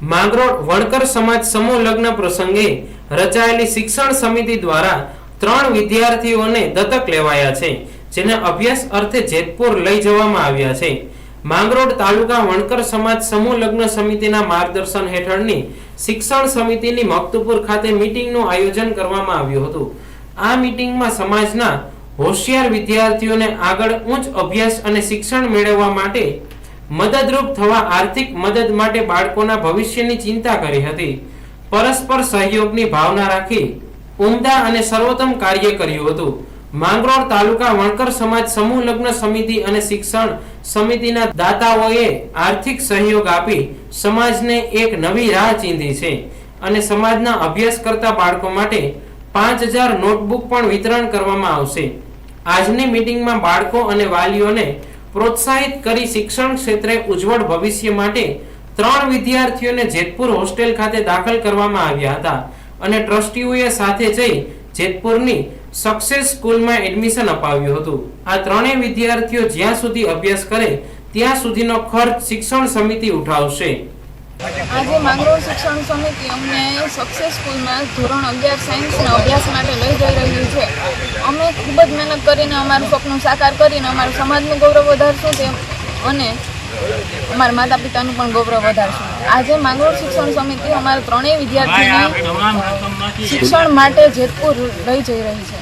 માંગરોળ વણકર સમાજ સમૂહ લગ્ન પ્રસંગે રચાયેલી શિક્ષણ સમિતિ દ્વારા 3 વિદ્યાર્થીઓને દત્તક લેવાયા છે, જેને અભ્યાસ અર્થે જેતપુર લઈ જવામાં આવ્યા છે। માંગરોળ તાલુકા વણકર સમાજ સમૂહ લગ્ન સમિતિના માર્ગદર્શન હેઠળની શિક્ષણ સમિતિની મક્તુપુર ખાતે મીટિંગનું આયોજન કરવામાં આવ્યું હતું। આ મીટિંગમાં સમાજના હોશિયાર વિદ્યાર્થીઓને આગળ ઉચ્ચ અભ્યાસ અને શિક્ષણ મેળવવા માટે મદદરૂપ થવા આર્થિક મદદ માટે બાળકોના ભવિષ્યની ચિંતા કરી હતી। પરસ્પર સહયોગની ભાવના રાખી ઉમદા અને સર્વોત્તમ કાર્ય કર્યું હતું। માંગરોળ તાલુકા વણકર સમાજ સમૂહ લગ્ન સમિતિ અને શિક્ષણ સમિતિના દાતાઓએ આર્થિક સહયોગ આપી સમાજને એક નવી રાહ ચીંધી છે અને સમાજના અભ્યાસ કરતા બાળકો માટે 5000 નોટબુક પણ વિતરણ કરવામાં આવશે। આજની મીટિંગમાં બાળકો અને વાલીઓને પ્રોત્સાહિત કરી શિક્ષણ ક્ષેત્રે ઉજ્જવળ ભવિષ્ય માટે 3 વિદ્યાર્થીઓને જેતપુર હોસ્ટેલ ખાતે દાખલ કરવામાં આવ્યા હતા અને ટ્રસ્ટીઓએ સાથે જઈ જેતપુરની સક્સેસ સ્કૂલમાં એડમિશન અપાવ્યું હતું। આ 3 વિદ્યાર્થીઓ જ્યાં સુધી અભ્યાસ કરે ત્યાં સુધીનો ખર્ચ શિક્ષણ સમિતિ ઉઠાવશે। આજે માંગરોળ શિક્ષણ સમિતિ અમને સક્સેસ સ્કૂલમાં ધોરણ 11 સાયન્સના અભ્યાસ માટે લઈ જઈ રહ્યું છે। અમે ખૂબ જ મહેનત કરીને અમારું સપનું સાકાર કરીને અમારું સમાજનું ગૌરવ વધારશું તેમ અને અમારા માતા પિતાનું પણ ગૌરવ વધારશું। આજે માંગરોળ શિક્ષણ સમિતિ અમારા 3 વિદ્યાર્થીઓને શિક્ષણ માટે જેતપુર લઈ જઈ રહી છે।